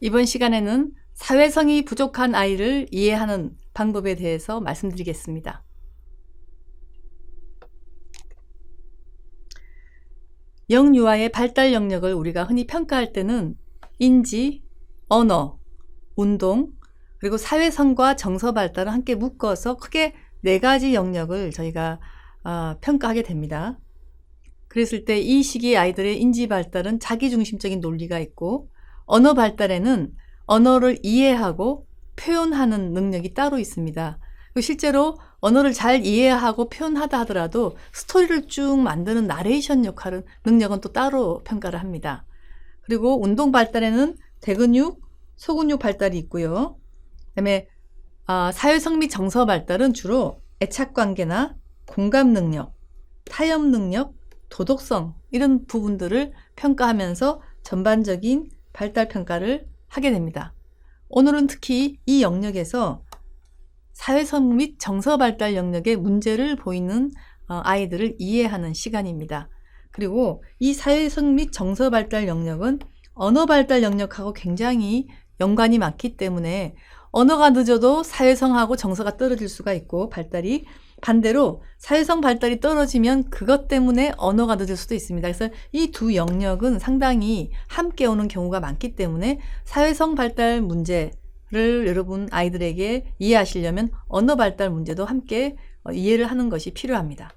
이번 시간에는 사회성이 부족한 아이를 이해하는 방법에 대해서 말씀드리겠습니다. 영유아의 발달 영역을 우리가 흔히 평가할 때는 인지, 언어, 운동, 그리고 사회성과 정서 발달을 함께 묶어서 크게 4가지 영역을 저희가 평가하게 됩니다. 그랬을 때 이 시기 아이들의 인지 발달은 자기중심적인 논리가 있고, 언어 발달에는 언어를 이해하고 표현하는 능력이 따로 있습니다. 실제로 언어를 잘 이해하고 표현하다 하더라도 스토리를 쭉 만드는 나레이션 능력은 또 따로 평가를 합니다. 그리고 운동 발달에는 대근육, 소근육 발달이 있고요. 그다음에 사회성 및 정서 발달은 주로 애착관계나 공감 능력, 타협 능력, 도덕성 이런 부분들을 평가하면서 전반적인 발달 평가를 하게 됩니다. 오늘은 특히 이 영역에서 사회성 및 정서 발달 영역의 문제를 보이는 아이들을 이해하는 시간입니다. 그리고 이 사회성 및 정서 발달 영역은 언어 발달 영역하고 굉장히 연관이 많기 때문에 언어가 늦어도 사회성하고 정서가 떨어질 수가 있고, 발달이 반대로 사회성 발달이 떨어지면 그것 때문에 언어가 늦을 수도 있습니다. 그래서 이 두 영역은 상당히 함께 오는 경우가 많기 때문에 사회성 발달 문제를 여러분 아이들에게 이해하시려면 언어 발달 문제도 함께 이해를 하는 것이 필요합니다.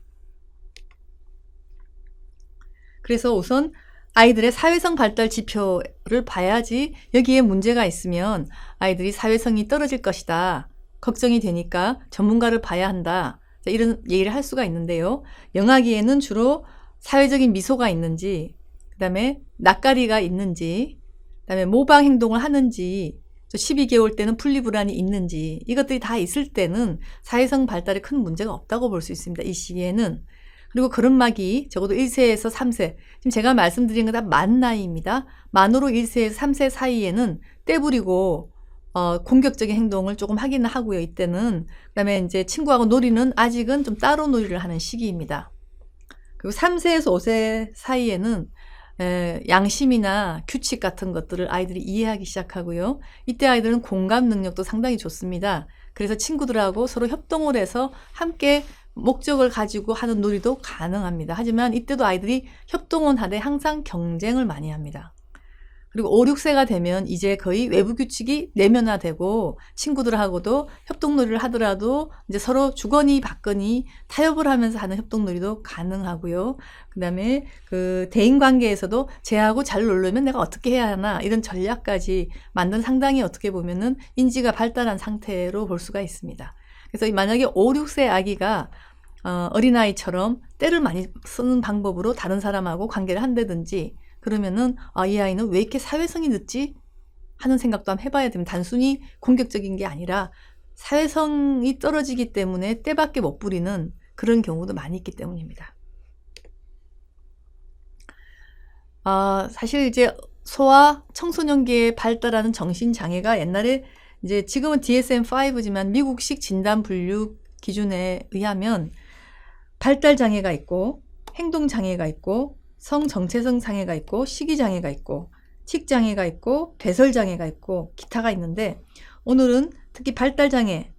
그래서 우선 아이들의 사회성 발달 지표를 봐야지 여기에 문제가 있으면 아이들이 사회성이 떨어질 것이다, 걱정이 되니까 전문가를 봐야 한다, 이런 얘기를 할 수가 있는데요. 영아기에는 주로 사회적인 미소가 있는지, 그 다음에 낯가리가 있는지, 그 다음에 모방 행동을 하는지, 12개월 때는 분리불안이 있는지, 이것들이 다 있을 때는 사회성 발달에 큰 문제가 없다고 볼 수 있습니다. 이 시기에는. 그리고 걸음마기 적어도 1세에서 3세, 지금 제가 말씀드린 건 다 만 나이입니다. 만으로 1세에서 3세 사이에는 떼부리고 공격적인 행동을 조금 하기는 하고요, 이때는. 그 다음에 이제 친구하고 놀이는 아직은 좀 따로 놀이를 하는 시기입니다. 그리고 3세에서 5세 사이에는 양심이나 규칙 같은 것들을 아이들이 이해하기 시작하고요. 이때 아이들은 공감 능력도 상당히 좋습니다. 그래서 친구들하고 서로 협동을 해서 함께 목적을 가지고 하는 놀이도 가능합니다. 하지만 이때도 아이들이 협동은 하되 항상 경쟁을 많이 합니다. 그리고 5, 6세가 되면 이제 거의 외부 규칙이 내면화되고, 친구들하고도 협동놀이를 하더라도 이제 서로 주거니 받거니 타협을 하면서 하는 협동놀이도 가능하고요. 그 다음에 그 대인관계에서도 쟤하고 잘 놀려면 내가 어떻게 해야 하나, 이런 전략까지 만든 상당히 어떻게 보면은 인지가 발달한 상태로 볼 수가 있습니다. 그래서 만약에 5, 6세 아기가 어린아이처럼 때를 많이 쓰는 방법으로 다른 사람하고 관계를 한다든지, 그러면은 이 아이는 왜 이렇게 사회성이 늦지? 하는 생각도 한번 해봐야 됩니다. 단순히 공격적인 게 아니라 사회성이 떨어지기 때문에 때밖에 못 부리는 그런 경우도 많이 있기 때문입니다. 사실 이제 소아 청소년기에 발달하는 정신장애가 옛날에 이제 지금은 DSM-5지만 미국식 진단 분류 기준에 의하면 발달장애가 있고, 행동장애가 있고, 성정체성 장애가 있고, 식이장애가 있고, 틱장애가 있고, 배설장애가 있고, 기타가 있는데, 오늘은 특히 발달장애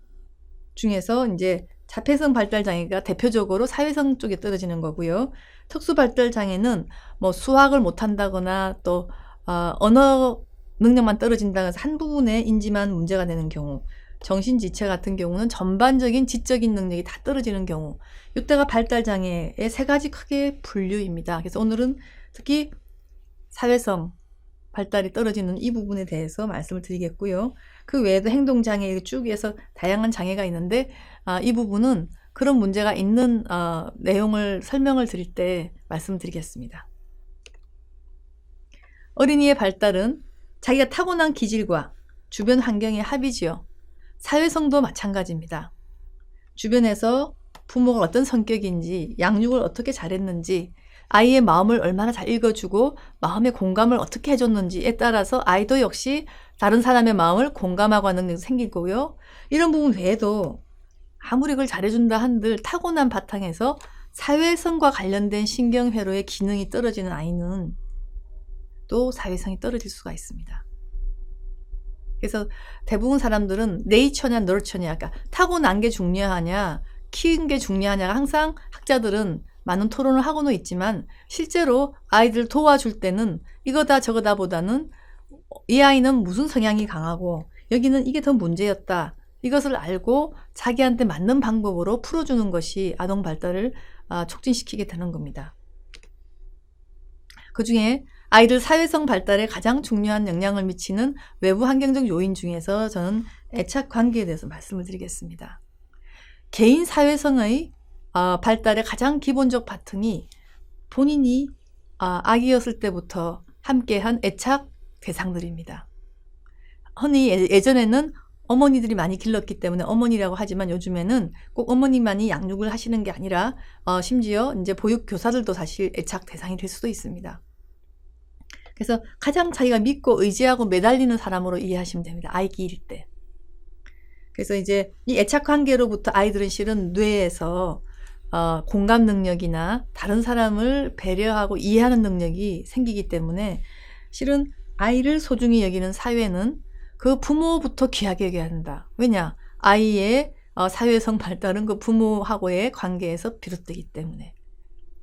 중에서 이제 자폐성 발달장애가 대표적으로 사회성 쪽에 떨어지는 거고요. 특수발달장애는 뭐 수학을 못한다거나 또 언어 능력만 떨어진다고 해서 한 부분의 인지만 문제가 되는 경우, 정신지체 같은 경우는 전반적인 지적인 능력이 다 떨어지는 경우, 이때가 발달장애의 3가지 크게 분류입니다. 그래서 오늘은 특히 사회성 발달이 떨어지는 이 부분에 대해서 말씀을 드리겠고요. 그 외에도 행동장애 쭉 해서 다양한 장애가 있는데, 이 부분은 그런 문제가 있는 내용을 설명을 드릴 때 말씀드리겠습니다. 어린이의 발달은 자기가 타고난 기질과 주변 환경의 합이지요. 사회성도 마찬가지입니다. 주변에서 부모가 어떤 성격인지, 양육을 어떻게 잘했는지, 아이의 마음을 얼마나 잘 읽어주고 마음의 공감을 어떻게 해줬는지에 따라서 아이도 역시 다른 사람의 마음을 공감하고 하는 능력이 생길 거고요. 이런 부분 외에도 아무리 그걸 잘해준다 한들 타고난 바탕에서 사회성과 관련된 신경회로의 기능이 떨어지는 아이는 또 사회성이 떨어질 수가 있습니다. 그래서 그래서 대부분 사람들은 네이처냐 너처냐, 그러니까 타고난 게 중요하냐 키운 게 중요하냐, 항상 학자들은 많은 토론을 하고는 있지만 실제로 아이들 도와줄 때는 이거다 저거다 보다는 이 아이는 무슨 성향이 강하고 여기는 이게 더 문제였다, 이것을 알고 자기한테 맞는 방법으로 풀어주는 것이 아동 발달을 촉진시키게 되는 겁니다. 그 중에 아이들 사회성 발달에 가장 중요한 영향을 미치는 외부 환경적 요인 중에서 저는 애착 관계에 대해서 말씀을 드리겠습니다. 개인 사회성의 발달의 가장 기본적 바탕이 본인이 아기였을 때부터 함께한 애착 대상들입니다. 흔히 예전에는 어머니들이 많이 길렀기 때문에 어머니라고 하지만 요즘에는 꼭 어머니만이 양육을 하시는 게 아니라 심지어 이제 보육 교사들도 사실 애착 대상이 될 수도 있습니다. 그래서 가장 자기가 믿고 의지하고 매달리는 사람으로 이해하시면 됩니다. 아기일 때. 그래서 이제 이 애착 관계로부터 아이들은 실은 뇌에서 공감 능력이나 다른 사람을 배려하고 이해하는 능력이 생기기 때문에 실은 아이를 소중히 여기는 사회는 그 부모부터 귀하게 여겨야 한다. 왜냐? 아이의 사회성 발달은 그 부모하고의 관계에서 비롯되기 때문에.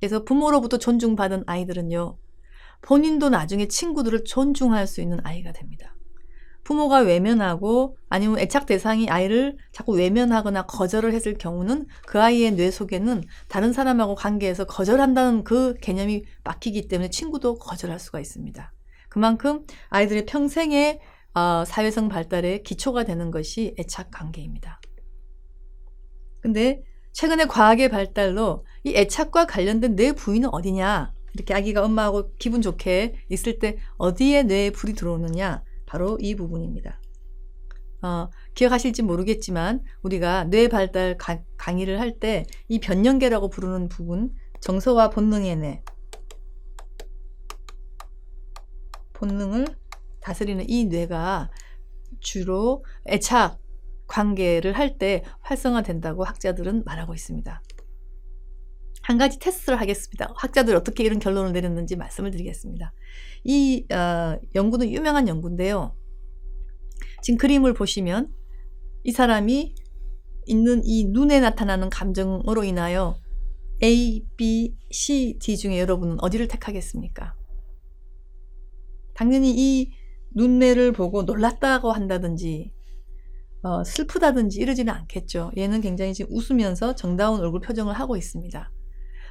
그래서 부모로부터 존중받은 아이들은요, 본인도 나중에 친구들을 존중할 수 있는 아이가 됩니다. 부모가 외면하고 아니면 애착 대상이 아이를 자꾸 외면하거나 거절을 했을 경우는 그 아이의 뇌 속에는 다른 사람하고 관계에서 거절한다는 그 개념이 박히기 때문에 친구도 거절할 수가 있습니다. 그만큼 아이들의 평생의 사회성 발달의 기초가 되는 것이 애착 관계입니다. 근데 최근에 과학의 발달로 이 애착과 관련된 뇌 부위는 어디냐? 이렇게 아기가 엄마하고 기분 좋게 있을 때 어디에 뇌에 불이 들어오느냐? 바로 이 부분입니다. 기억하실지 모르겠지만 우리가 뇌 발달 강의를 할 때 이 변연계라고 부르는 부분, 정서와 본능의 뇌, 본능을 다스리는 이 뇌가 주로 애착 관계를 할 때 활성화된다고 학자들은 말하고 있습니다. 한 가지 테스트를 하겠습니다. 학자들이 어떻게 이런 결론을 내렸는지 말씀을 드리겠습니다. 이 연구는 유명한 연구인데요. 지금 그림을 보시면 이 사람이 있는 이 눈에 나타나는 감정으로 인하여 A, B, C, D 중에 여러분은 어디를 택하겠습니까? 당연히 이 눈매를 보고 놀랐다고 한다든지 슬프다든지 이러지는 않겠죠. 얘는 굉장히 지금 웃으면서 정다운 얼굴 표정을 하고 있습니다.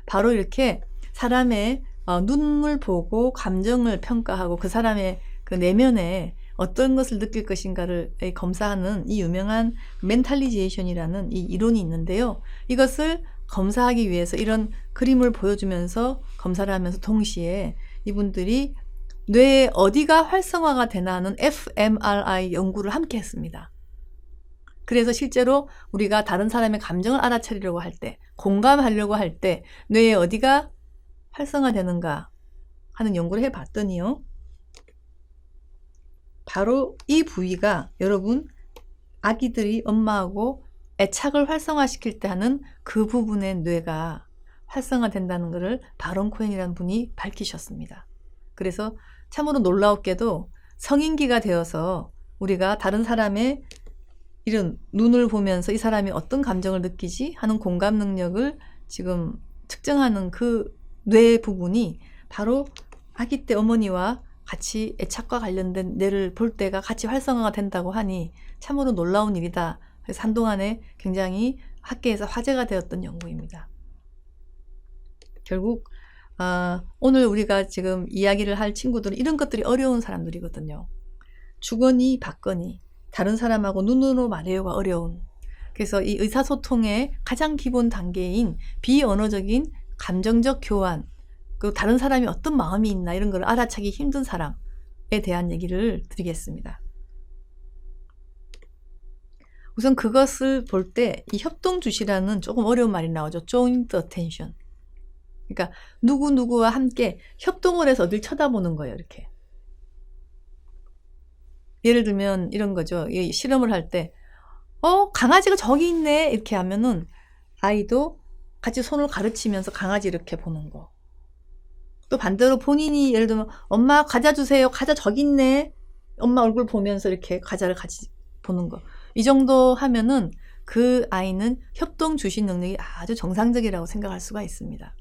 바로 이렇게 사람의 눈을 보고 감정을 평가하고 그 사람의 그 내면에 어떤 것을 느낄 것인가를 검사하는 이 유명한 멘탈리제이션이라는 이 이론이 있는데요. 이것을 검사하기 위해서 이런 그림을 보여주면서 검사를 하면서 동시에 이분들이 뇌에 어디가 활성화가 되나 하는 fMRI 연구를 함께 했습니다. 그래서 실제로 우리가 다른 사람의 감정을 알아차리려고 할 때, 공감하려고 할 때 뇌에 어디가 활성화되는가 하는 연구를 해봤더니요. 바로 이 부위가 여러분 아기들이 엄마하고 애착을 활성화시킬 때 하는 그 부분의 뇌가 활성화된다는 것을 바론 코엔이라는 분이 밝히셨습니다. 그래서 참으로 놀라웠게도 성인기가 되어서 우리가 다른 사람의 이런 눈을 보면서 이 사람이 어떤 감정을 느끼지 하는 공감 능력을 지금 측정하는 그 뇌 부분이 바로 아기 때 어머니와 같이 애착과 관련된 뇌를 볼 때가 같이 활성화가 된다고 하니 참으로 놀라운 일이다. 그래서 한동안에 굉장히 학계에서 화제가 되었던 연구입니다. 결국 오늘 우리가 지금 이야기를 할 친구들은 이런 것들이 어려운 사람들이거든요. 주거니 받거니 다른 사람하고 눈으로 말해요가 어려운, 그래서 이 의사소통의 가장 기본 단계인 비언어적인 감정적 교환, 그리고 다른 사람이 어떤 마음이 있나 이런 걸 알아차기 힘든 사람에 대한 얘기를 드리겠습니다. 우선 그것을 볼 때 이 협동주시라는 조금 어려운 말이 나오죠. joint attention. 그러니까 누구누구와 함께 협동을 해서 어딜 쳐다보는 거예요. 이렇게. 예를 들면 이런 거죠. 실험을 할 때 강아지가 저기 있네 이렇게 하면은 아이도 같이 손을 가르치면서 강아지 이렇게 보는 거. 또 반대로 본인이 예를 들면 엄마 과자 주세요. 과자 저기 있네. 엄마 얼굴 보면서 이렇게 과자를 같이 보는 거. 이 정도 하면은 그 아이는 협동 주시 능력이 아주 정상적이라고 생각할 수가 있습니다.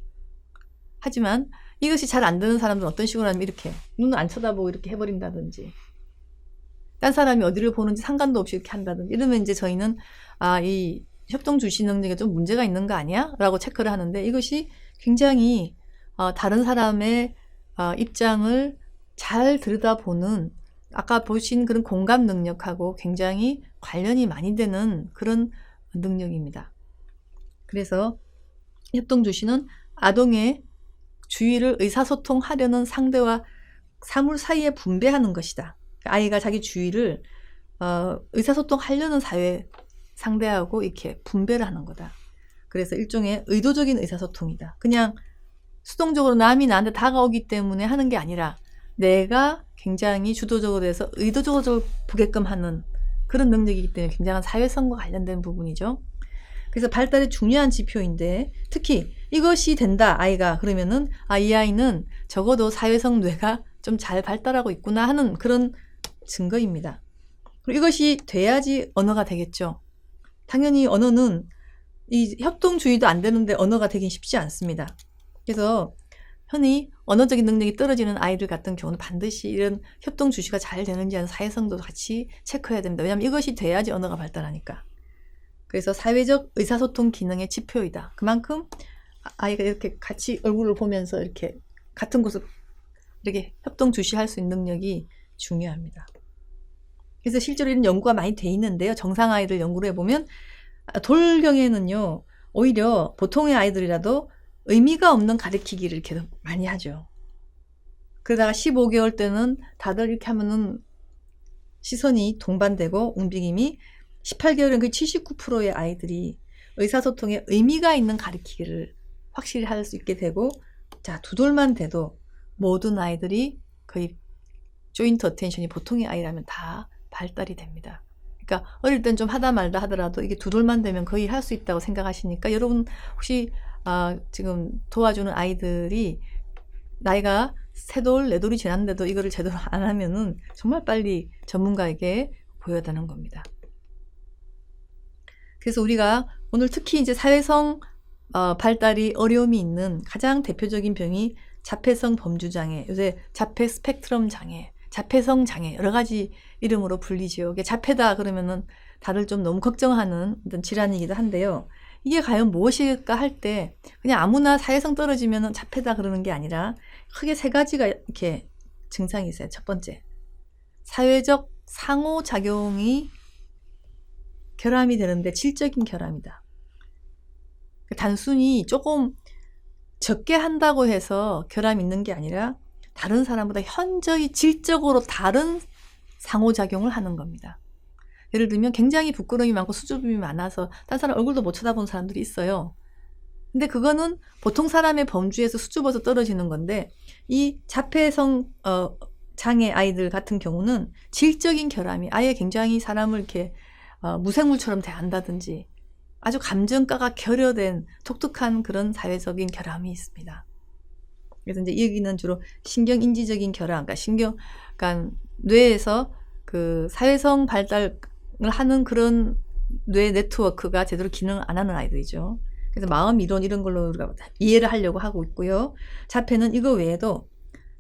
하지만 이것이 잘 안 되는 사람들은 어떤 식으로 하면 이렇게 눈을 안 쳐다보고 이렇게 해버린다든지, 딴 사람이 어디를 보는지 상관도 없이 이렇게 한다든지, 이러면 이제 저희는 이 협동 주시 능력에 좀 문제가 있는 거 아니야? 라고 체크를 하는데, 이것이 굉장히 다른 사람의 입장을 잘 들여다보는, 아까 보신 그런 공감 능력하고 굉장히 관련이 많이 되는 그런 능력입니다. 그래서 협동주시는 아동의 주의를 의사소통하려는 상대와 사물 사이에 분배하는 것이다. 아이가 자기 주의를 의사소통하려는 사회 상대하고 이렇게 분배를 하는 거다. 그래서 일종의 의도적인 의사소통이다. 그냥 수동적으로 남이 나한테 다가오기 때문에 하는 게 아니라 내가 굉장히 주도적으로 해서 의도적으로 보게끔 하는 그런 능력이기 때문에 굉장한 사회성과 관련된 부분이죠. 그래서 발달의 중요한 지표인데, 특히 이것이 된다 아이가, 그러면은 이 아이는 적어도 사회성 뇌가 좀 잘 발달하고 있구나 하는 그런 증거입니다. 그리고 이것이 돼야지 언어가 되겠죠. 당연히 언어는 이 협동주의도 안 되는데 언어가 되긴 쉽지 않습니다. 그래서 흔히 언어적인 능력이 떨어지는 아이들 같은 경우는 반드시 이런 협동주시가 잘 되는지 하는 사회성도 같이 체크해야 됩니다. 왜냐하면 이것이 돼야지 언어가 발달하니까. 그래서 사회적 의사소통 기능의 지표이다. 그만큼 아이가 이렇게 같이 얼굴을 보면서 이렇게 같은 곳을 이렇게 협동주시할 수 있는 능력이 중요합니다. 그래서 실제로 이런 연구가 많이 돼 있는데요. 정상 아이들 연구를 해보면 돌경에는요, 오히려 보통의 아이들이라도 의미가 없는 가르치기를 이렇게 많이 하죠. 그러다가 15개월 때는 다들 이렇게 하면은 시선이 동반되고 움직임이, 18개월은 그 79%의 아이들이 의사소통에 의미가 있는 가르치기를 확실히 할 수 있게 되고, 자, 2돌만 돼도 모든 아이들이 거의 조인트 어텐션이 보통의 아이라면 다 발달이 됩니다. 그러니까 어릴 땐 좀 하다 말다 하더라도 이게 2돌만 되면 거의 할 수 있다고 생각하시니까, 여러분 혹시 지금 도와주는 아이들이 나이가 3돌, 4돌이 지났는데도 이거를 제대로 안 하면은 정말 빨리 전문가에게 보여야 되는 겁니다. 그래서 우리가 오늘 특히 이제 사회성 발달이 어려움이 있는 가장 대표적인 병이 자폐성 범주장애, 요새 자폐 스펙트럼 장애, 자폐성 장애, 여러 가지 이름으로 불리죠. 이게 자폐다 그러면은 다들 좀 너무 걱정하는 어떤 질환이기도 한데요. 이게 과연 무엇일까 할 때 그냥 아무나 사회성 떨어지면은 자폐다 그러는 게 아니라 크게 3가지가 이렇게 증상이 있어요. 첫 번째, 사회적 상호작용이 결함이 되는데 질적인 결함이다. 단순히 조금 적게 한다고 해서 결함이 있는 게 아니라 다른 사람보다 현저히 질적으로 다른 상호작용을 하는 겁니다. 예를 들면 굉장히 부끄러움이 많고 수줍음이 많아서 딴 사람 얼굴도 못 쳐다보는 사람들이 있어요. 근데 그거는 보통 사람의 범주에서 수줍어서 떨어지는 건데, 이 자폐성 장애 아이들 같은 경우는 질적인 결함이 아예 굉장히 사람을 이렇게 무생물처럼 대한다든지 아주 감정가가 결여된 독특한 그런 사회적인 결함이 있습니다. 그래서 이제 여기는 주로 신경인지적인 결함, 그러니까 뇌에서 그 사회성 발달을 하는 그런 뇌 네트워크가 제대로 기능을 안 하는 아이들이죠. 그래서 마음 이론 이런 걸로 우리가 이해를 하려고 하고 있고요. 자폐는 이거 외에도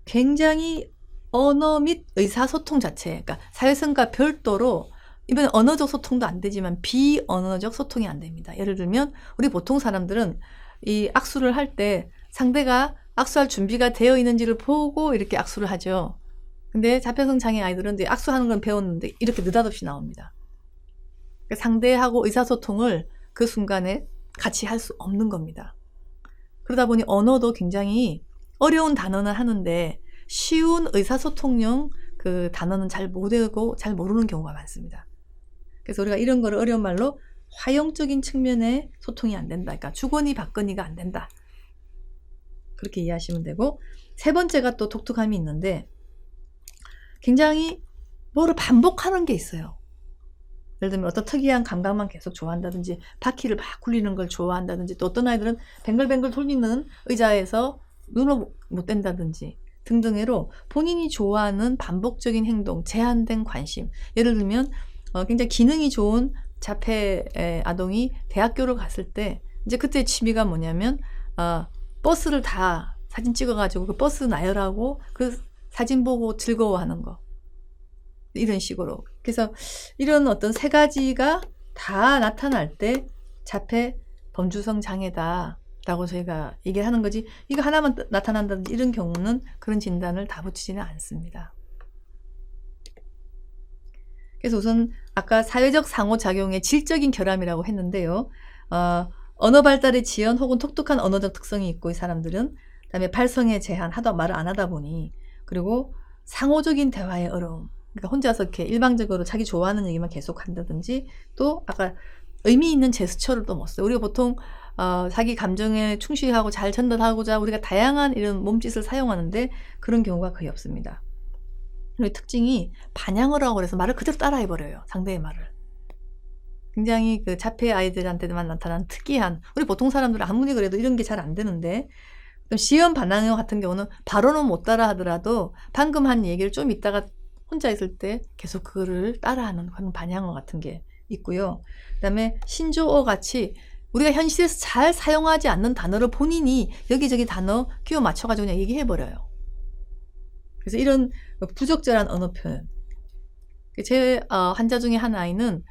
굉장히 언어 및 의사소통 자체, 그러니까 사회성과 별도로 이번에 언어적 소통도 안 되지만 비언어적 소통이 안 됩니다. 예를 들면 우리 보통 사람들은 이 악수를 할 때 상대가 악수할 준비가 되어 있는지를 보고 이렇게 악수를 하죠. 근데 자폐성 장애 아이들은 이제 악수하는 건 배웠는데 이렇게 느닷없이 나옵니다. 그러니까 상대하고 의사소통을 그 순간에 같이 할 수 없는 겁니다. 그러다 보니 언어도 굉장히 어려운 단어는 하는데 쉬운 의사소통용 그 단어는 잘 못 외우고 잘 모르는 경우가 많습니다. 그래서 우리가 이런 거를 어려운 말로 화용적인 측면의 소통이 안 된다. 그러니까 주거니 받거니가 안 된다. 그렇게 이해하시면 되고, 3번째가 또 독특함이 있는데 굉장히 뭐를 반복하는 게 있어요. 예를 들면 어떤 특이한 감각만 계속 좋아한다든지 바퀴를 막 굴리는 걸 좋아한다든지, 또 어떤 아이들은 뱅글뱅글 돌리는 의자에서 눈을 못 뗀다든지, 등등으로 본인이 좋아하는 반복적인 행동, 제한된 관심. 예를 들면 굉장히 기능이 좋은 자폐 아동이 대학교를 갔을 때 이제 그때 취미가 뭐냐면 버스를 다 사진 찍어가지고 그 버스 나열하고 그 사진 보고 즐거워하는 거. 이런 식으로. 그래서 이런 어떤 세 가지가 다 나타날 때 자폐 범주성 장애다 라고 저희가 얘기를 하는 거지, 이거 하나만 나타난다든지 이런 경우는 그런 진단을 다 붙이지는 않습니다. 그래서 우선 아까 사회적 상호작용의 질적인 결함이라고 했는데요. 언어 발달의 지연 혹은 독특한 언어적 특성이 있고 이 사람들은, 그다음에 발성의 제한, 하도 말을 안 하다 보니, 그리고 상호적인 대화의 어려움, 그러니까 혼자서 이렇게 일방적으로 자기 좋아하는 얘기만 계속 한다든지, 또 아까 의미 있는 제스처를 또 못 써요. 우리가 보통 자기 감정에 충실하고 잘 전달하고자 우리가 다양한 이런 몸짓을 사용하는데 그런 경우가 거의 없습니다. 그리고 특징이 반향을 하고 그래서 말을 그대로 따라해버려요. 상대의 말을. 굉장히 그 자폐 아이들한테만 나타난 특이한, 우리 보통 사람들은 아무리 그래도 이런 게 잘 안 되는데, 시험 반항형 같은 경우는 바로는 못 따라 하더라도 방금 한 얘기를 좀 있다가 혼자 있을 때 계속 그거를 따라하는 그런 반향어 같은 게 있고요. 그 다음에 신조어 같이 우리가 현실에서 잘 사용하지 않는 단어를 본인이 여기저기 단어 끼워 맞춰가지고 그냥 얘기해버려요. 그래서 이런 부적절한 언어 표현. 제 환자 중에 한 아이는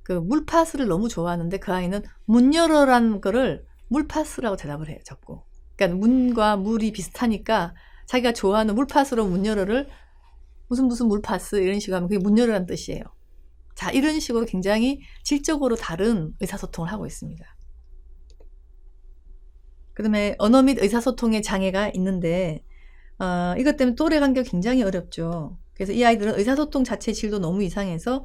그 물파스를 너무 좋아하는데 그 아이는 문 열어라는 거를 물파스라고 대답을 해요, 자꾸. 그러니까 문과 물이 비슷하니까 자기가 좋아하는 물파스로 문 열어를 무슨 물파스 이런 식으로 하면 그게 문 열어라는 뜻이에요. 자, 이런 식으로 굉장히 질적으로 다른 의사소통을 하고 있습니다. 그 다음에 언어 및 의사소통의 장애가 있는데 이것 때문에 또래 관계가 굉장히 어렵죠. 그래서 이 아이들은 의사소통 자체의 질도 너무 이상해서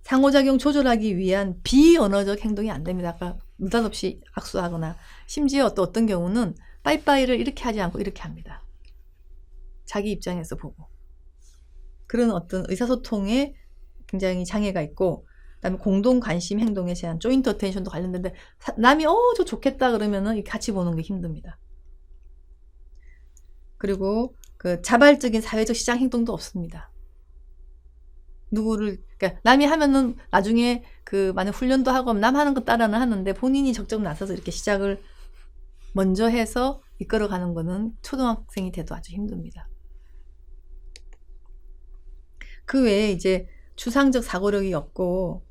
상호작용 조절하기 위한 비언어적 행동이 안 됩니다. 아까 느닷없이 악수하거나, 심지어 어떤 경우는 빠이빠이를 이렇게 하지 않고 이렇게 합니다. 자기 입장에서 보고. 그런 어떤 의사소통에 굉장히 장애가 있고, 그다음에 공동 관심 행동에 제한, 조인트 어텐션도 관련된데, 남이 저 좋겠다 그러면은 같이 보는 게 힘듭니다. 그리고 그 자발적인 사회적 시장 행동도 없습니다. 그러니까 남이 하면은 나중에 그 만약 훈련도 하고 남 하는 거 따라는 하는데 본인이 적극 나서서 이렇게 시작을 먼저 해서 이끌어가는 거는 초등학생이 돼도 아주 힘듭니다. 그 외에 이제 추상적 사고력이 없고,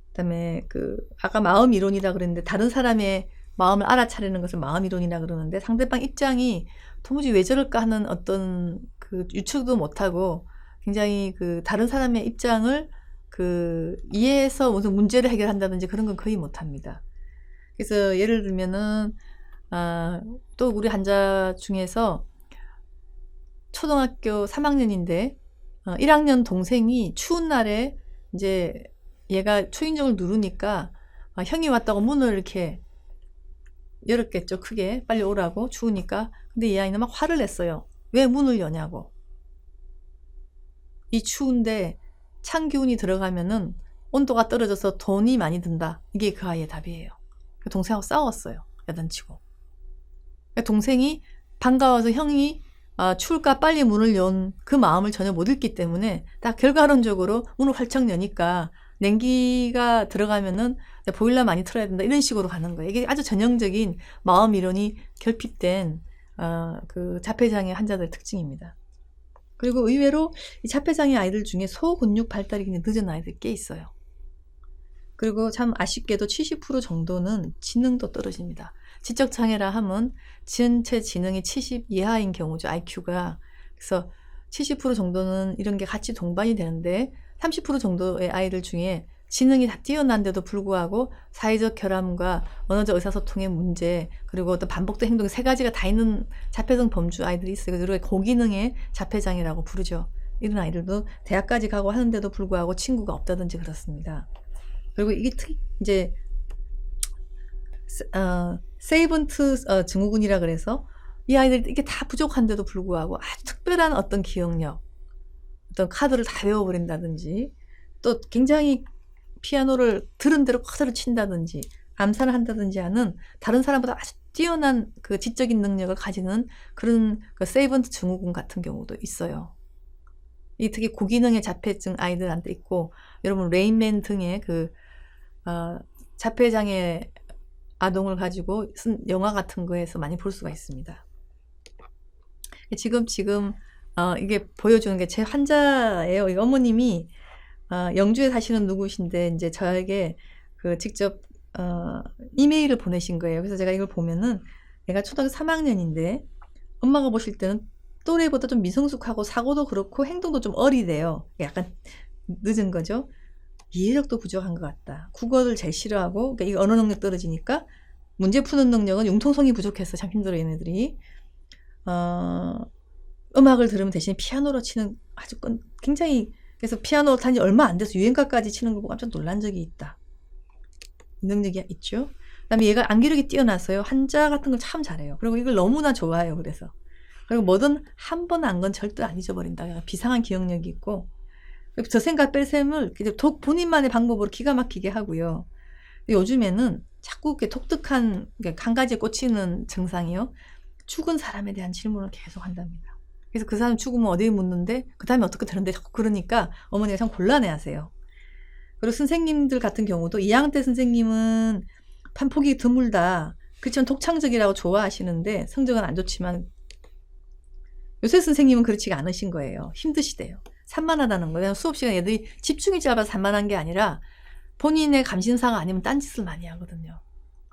그다음에 그 아까 마음 이론이라 그랬는데 다른 사람의 마음을 알아차리는 것을 마음 이론이라 그러는데 상대방 입장이 도무지 왜 저럴까 하는 어떤 그 유추도 못하고 굉장히 그 다른 사람의 입장을 그 이해해서 무슨 문제를 해결한다든지 그런 건 거의 못합니다. 그래서 예를 들면은 또 우리 환자 중에서 초등학교 3학년인데 1학년 동생이 추운 날에 이제 얘가 초인종을 누르니까 형이 왔다고 문을 이렇게 열었겠죠. 크게 빨리 오라고, 추우니까. 근데 이 아이는 막 화를 냈어요. 왜 문을 여냐고. 이 추운데 찬 기운이 들어가면은 온도가 떨어져서 돈이 많이 든다. 이게 그 아이의 답이에요. 동생하고 싸웠어요. 야단치고. 동생이 반가워서 형이 추울까 빨리 문을 연 그 마음을 전혀 못 읽기 때문에 딱 결과론적으로 문을 활짝 여니까 냉기가 들어가면은 보일러 많이 틀어야 된다, 이런 식으로 가는 거예요. 이게 아주 전형적인 마음 이론이 결핍된 그 자폐장애 환자들 특징입니다. 그리고 의외로 이 자폐장애 아이들 중에 소근육 발달이 굉장히 늦은 아이들 꽤 있어요. 그리고 참 아쉽게도 70% 정도는 지능도 떨어집니다. 지적장애라 하면 전체 지능이 70 이하인 경우죠, IQ가. 그래서 70% 정도는 이런 게 같이 동반이 되는데 30% 정도의 아이들 중에 지능이 다 뛰어난데도 불구하고 사회적 결함과 언어적 의사소통의 문제, 그리고 어떤 반복된 행동, 세 가지가 다 있는 자폐성 범주 아이들이 있어요. 그래서 고기능의 자폐장애라고 부르죠. 이런 아이들도 대학까지 가고 하는데도 불구하고 친구가 없다든지 그렇습니다. 그리고 이게 이제 세이번트 증후군이라 그래서 이 아이들 이게 다 부족한데도 불구하고 아주 특별한 어떤 기억력, 어떤 카드를 다 외워버린다든지, 또 굉장히 피아노를 들은 대로 그대로 친다든지 암살을 한다든지 하는 다른 사람보다 아주 뛰어난 그 지적인 능력을 가지는 그런 그 세이번트 증후군 같은 경우도 있어요. 이 특히 고기능의 자폐증 아이들한테 있고, 여러분 레인맨 등의 그 자폐장애 아동을 가지고 쓴 영화 같은 거에서 많이 볼 수가 있습니다. 지금 이게 보여주는 게 제 환자예요. 이 어머님이 영주에 사시는 누구신데 이제 저에게 그 직접 이메일을 보내신 거예요. 그래서 제가 이걸 보면은 얘가 초등학교 3학년인데 엄마가 보실 때는 또래보다 좀 미성숙하고 사고도 그렇고 행동도 좀 어리대요. 약간 늦은 거죠. 이해력도 부족한 것 같다. 국어를 제일 싫어하고, 그러니까 이 언어 능력 떨어지니까 문제 푸는 능력은 융통성이 부족해서 참 힘들어요, 얘네들이. 음악을 들으면 대신에 피아노로 치는 아주 굉장히, 그래서 피아노 탄지 얼마 안 돼서 유행가까지 치는 거 보고 깜짝 놀란 적이 있다. 능력이 있죠. 그다음에 얘가 암기력이 뛰어나서요. 한자 같은 걸 참 잘해요. 그리고 이걸 너무나 좋아해요. 그래서. 그리고 뭐든 한 번 안 건 절대 안 잊어버린다. 비상한 기억력이 있고, 저 생각 뺄셈을 본인만의 방법으로 기가 막히게 하고요. 요즘에는 자꾸 이렇게 독특한 한 가지에 꽂히는 증상이요. 죽은 사람에 대한 질문을 계속 한답니다. 그래서 그 사람 죽으면 어디에 묻는데 그 다음에 어떻게 되는데 자꾸 그러니까 어머니가 참 곤란해하세요. 그리고 선생님들 같은 경우도 2학년 때 선생님은 판폭이 드물다. 그렇지만 독창적이라고 좋아하시는데 성적은 안 좋지만 요새 선생님은 그렇지가 않으신 거예요. 힘드시대요. 산만하다는 거예요. 수업 시간 애들이 집중이 짧아서 산만한 게 아니라 본인의 감신사가 아니면 딴짓을 많이 하거든요.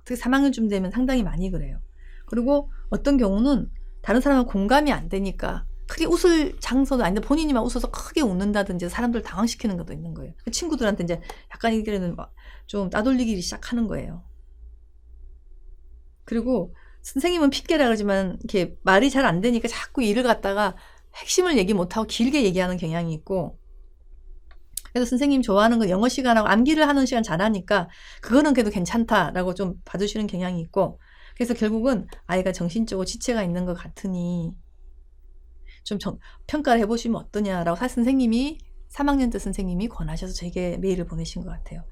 특히 3학년쯤 되면 상당히 많이 그래요. 그리고 어떤 경우는 다른 사람은 공감이 안 되니까 크게 웃을 장소도 아닌데 본인이 막 웃어서 크게 웃는다든지 사람들 당황시키는 것도 있는 거예요. 친구들한테 이제 약간 이게는 좀 따돌리기 시작하는 거예요. 그리고 선생님은 핑계라 그러지만 이렇게 말이 잘 안 되니까 자꾸 일을 갖다가 핵심을 얘기 못하고 길게 얘기하는 경향이 있고, 그래서 선생님 좋아하는 건 영어 시간하고 암기를 하는 시간 잘하니까 그거는 그래도 괜찮다라고 좀 봐주시는 경향이 있고, 그래서 결국은 아이가 정신적으로 지체가 있는 것 같으니 좀 평가를 해보시면 어떠냐라고 선생님이 3학년 때 선생님이 권하셔서 제게 메일을 보내신 것 같아요.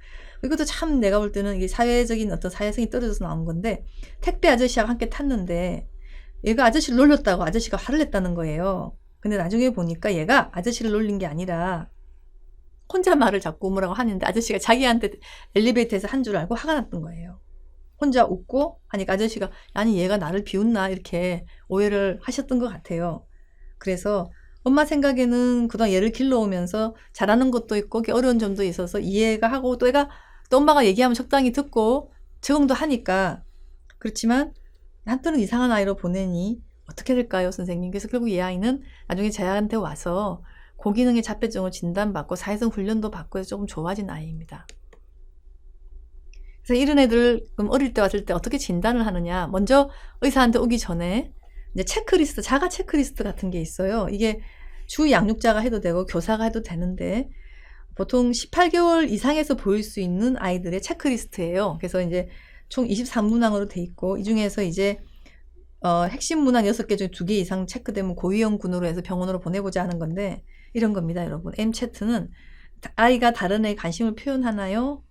이것도 참 내가 볼 때는 이게 사회적인 어떤 사회성이 떨어져서 나온 건데, 택배 아저씨하고 함께 탔는데 얘가 아저씨를 놀렸다고 아저씨가 화를 냈다는 거예요. 근데 나중에 보니까 얘가 아저씨를 놀린 게 아니라 혼자 말을 자꾸 오므라고 하는데 아저씨가 자기한테 엘리베이터에서 한 줄 알고 화가 났던 거예요. 혼자 웃고 하니까 아저씨가 아니 얘가 나를 비웃나 이렇게 오해를 하셨던 것 같아요. 그래서 엄마 생각에는 그동안 얘를 길러오면서 잘하는 것도 있고 어려운 점도 있어서 이해가 하고 또 애가 또 엄마가 얘기하면 적당히 듣고 적응도 하니까, 그렇지만 한때는 이상한 아이로 보내니 어떻게 될까요, 선생님? 그래서 결국 이 아이는 나중에 저한테 와서 고기능의 자폐증을 진단받고 사회성 훈련도 받고 해서 조금 좋아진 아이입니다. 그래서 이런 애들 어릴 때 왔을 때 어떻게 진단을 하느냐, 먼저 의사한테 오기 전에 이제 체크리스트, 자가 체크리스트 같은 게 있어요. 이게 주 양육자가 해도 되고 교사가 해도 되는데 보통 18개월 이상에서 보일 수 있는 아이들의 체크리스트예요. 그래서 이제 총 23문항으로 돼 있고 이 중에서 이제 핵심 문항 6개 중에 2개 이상 체크되면 고위험군으로 해서 병원으로 보내보자 하는 건데 이런 겁니다, 여러분. M차트는 아이가 다른 애에 관심을 표현하나요?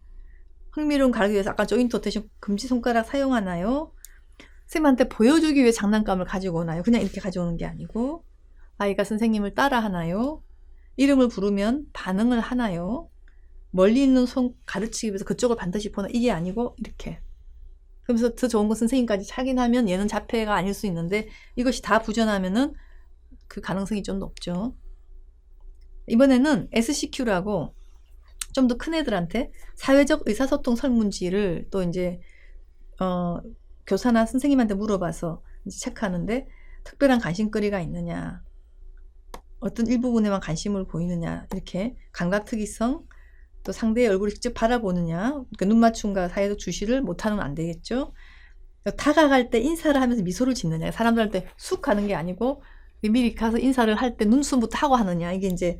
흥미로운 가르기 위해서 아까 조인트 어테이션 금지 손가락 사용하나요? 선생님한테 보여주기 위해 장난감을 가지고 오나요? 그냥 이렇게 가져오는 게 아니고 아이가 선생님을 따라 하나요? 이름을 부르면 반응을 하나요? 멀리 있는 손 가르치기 위해서 그쪽을 반드시 보나? 이게 아니고 이렇게. 그러면서 더 좋은 건 선생님까지 확인하면 얘는 자폐가 아닐 수 있는데 이것이 다 부전하면은 그 가능성이 좀 높죠. 이번에는 SCQ라고 좀 더 큰 애들한테 사회적 의사소통 설문지를 또 이제 교사나 선생님한테 물어봐서 이제 체크하는데 특별한 관심거리가 있느냐, 어떤 일부분에만 관심을 보이느냐, 이렇게 감각 특이성, 또 상대의 얼굴을 직접 바라보느냐, 그러니까 눈 맞춤과 사회적 주시를 못하면 안 되겠죠. 다가갈 때 인사를 하면서 미소를 짓느냐, 사람들한테 쑥 가는 게 아니고 미리 가서 인사를 할 때 눈썹부터 하고 하느냐, 이게 이제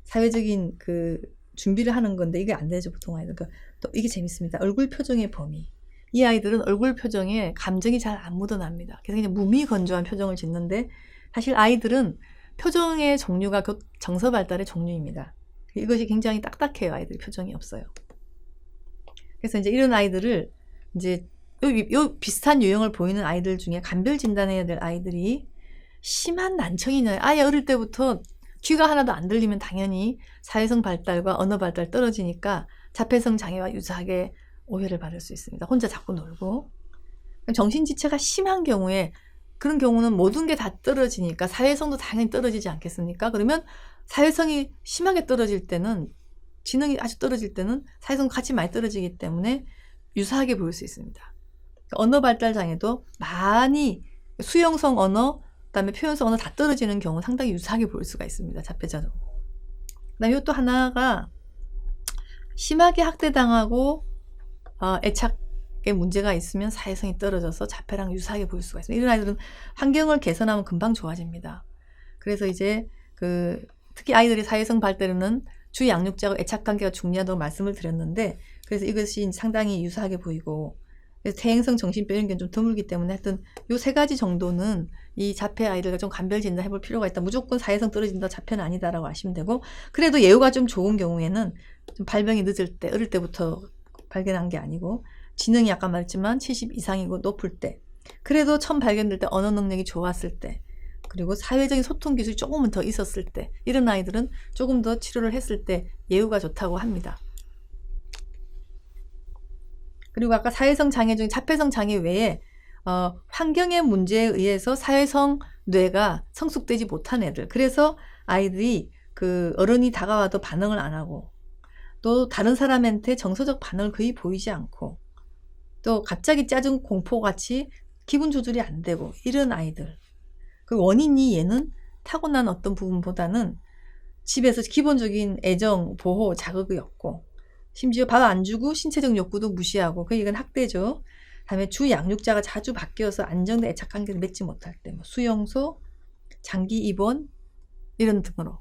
사회적인 그 준비를 하는 건데 이게 안 되죠, 보통 아이들. 그러니까 또 이게 재밌습니다. 얼굴 표정의 범위. 이 아이들은 얼굴 표정에 감정이 잘 안 묻어납니다. 그래서 그냥 무미건조한 표정을 짓는데 사실 아이들은 표정의 종류가 곧 정서 발달의 종류입니다. 이것이 굉장히 딱딱해요. 아이들 표정이 없어요. 그래서 이제 이런 아이들을 이제 요 비슷한 유형을 보이는 아이들 중에 감별 진단해야 될 아이들이 심한 난청이냐, 아예 어릴 때부터 귀가 하나도 안 들리면 당연히 사회성 발달과 언어 발달 떨어지니까 자폐성 장애와 유사하게 오해를 받을 수 있습니다. 혼자 자꾸 놀고. 정신지체가 심한 경우에, 그런 경우는 모든 게 다 떨어지니까 사회성도 당연히 떨어지지 않겠습니까? 그러면 사회성이 심하게 떨어질 때는, 지능이 아주 떨어질 때는 사회성 같이 많이 떨어지기 때문에 유사하게 보일 수 있습니다. 언어 발달 장애도 많이 수용성 언어, 그다음에 표현성 언어 다 떨어지는 경우 상당히 유사하게 보일 수가 있습니다. 자폐자도. 그다음에 또 하나가 심하게 학대당하고 애착에 문제가 있으면 사회성이 떨어져서 자폐랑 유사하게 보일 수가 있습니다. 이런 아이들은 환경을 개선하면 금방 좋아집니다. 그래서 이제 특히 아이들이 사회성 발달에는 주 양육자와 애착 관계가 중요하다고 말씀을 드렸는데, 그래서 이것이 상당히 유사하게 보이고, 그래서 퇴행성 정신병 이런 게 좀 드물기 때문에 하여튼 요 3가지 정도는 이 자폐 아이들과 좀 감별 진단 해볼 필요가 있다. 무조건 사회성 떨어진다, 자폐는 아니다라고 아시면 되고, 그래도 예후가 좀 좋은 경우에는 좀 발병이 늦을 때, 어릴 때부터 발견한 게 아니고 지능이 아까 말했지만 70 이상이고 높을 때, 그래도 처음 발견될 때 언어 능력이 좋았을 때, 그리고 사회적인 소통 기술이 조금은 더 있었을 때, 이런 아이들은 조금 더 치료를 했을 때 예후가 좋다고 합니다. 그리고 아까 사회성 장애 중에 자폐성 장애 외에 환경의 문제에 의해서 사회성 뇌가 성숙되지 못한 애들, 그래서 아이들이 어른이 다가와도 반응을 안 하고, 또 다른 사람한테 정서적 반응을 거의 보이지 않고, 또 갑자기 짜증 공포같이 기분 조절이 안 되고, 이런 아이들. 그 원인이 얘는 타고난 어떤 부분보다는 집에서 기본적인 애정, 보호, 자극이 없고, 심지어 밥 안 주고 신체적 욕구도 무시하고, 이건 학대죠. 다음에 주 양육자가 자주 바뀌어서 안정된 애착 관계를 맺지 못할 때, 수용소, 장기 입원 이런 등으로.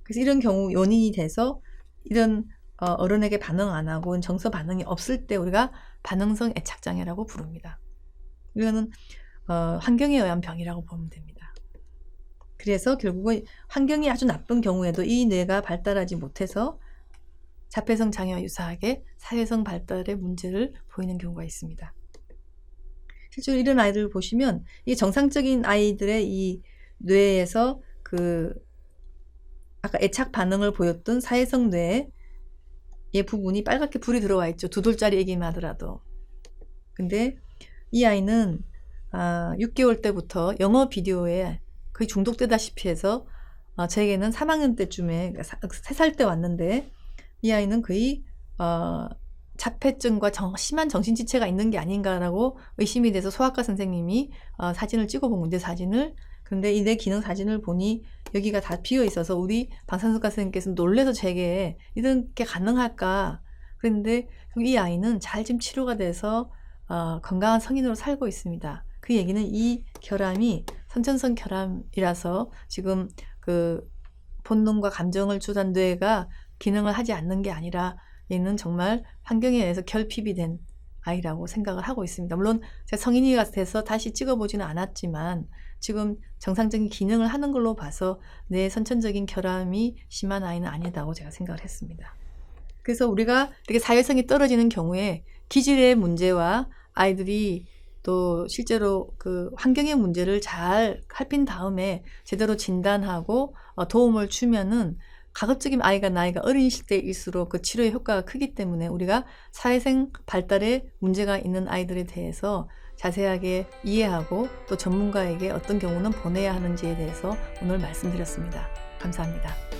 그래서 이런 경우 원인이 돼서 이런 어른에게 반응 안 하고 정서 반응이 없을 때 우리가 반응성 애착장애라고 부릅니다. 이거는 환경에 의한 병이라고 보면 됩니다. 그래서 결국은 환경이 아주 나쁜 경우에도 이 뇌가 발달하지 못해서 자폐성 장애와 유사하게 사회성 발달의 문제를 보이는 경우가 있습니다. 실제로 이런 아이들을 보시면 이 정상적인 아이들의 이 뇌에서 아까 애착 반응을 보였던 사회성 뇌의 부분이 빨갛게 불이 들어와 있죠. 2돌짜리 애기만 하더라도. 근데 이 아이는 6개월 때부터 영어 비디오에 거의 중독되다시피 해서 저에게는 3학년 때쯤에 3살 때 왔는데, 이 아이는 거의 자폐증과 심한 정신지체가 있는 게 아닌가라고 의심이 돼서 소아과 선생님이 사진을 찍어본 문제 사진을, 근데 이 뇌 기능 사진을 보니 여기가 다 비어 있어서 우리 방사선과 선생님께서 놀래서 제게 이런 게 가능할까, 그런데 이 아이는 잘 지금 치료가 돼서 건강한 성인으로 살고 있습니다. 그 얘기는 이 결함이 선천성 결함이라서 지금 본능과 감정을 주던 뇌가 기능을 하지 않는 게 아니라 얘는 정말 환경에 의해서 결핍이 된 아이라고 생각을 하고 있습니다. 물론 제가 성인이 돼서 다시 찍어보지는 않았지만 지금 정상적인 기능을 하는 걸로 봐서 내 선천적인 결함이 심한 아이는 아니다고 제가 생각을 했습니다. 그래서 우리가 이렇게 사회성이 떨어지는 경우에 기질의 문제와 아이들이 또 실제로 환경의 문제를 잘 살핀 다음에 제대로 진단하고 도움을 주면은 가급적이면 아이가 나이가 어린 시대일수록 그 치료의 효과가 크기 때문에 우리가 사회성 발달에 문제가 있는 아이들에 대해서 자세하게 이해하고 또 전문가에게 어떤 경우는 보내야 하는지에 대해서 오늘 말씀드렸습니다. 감사합니다.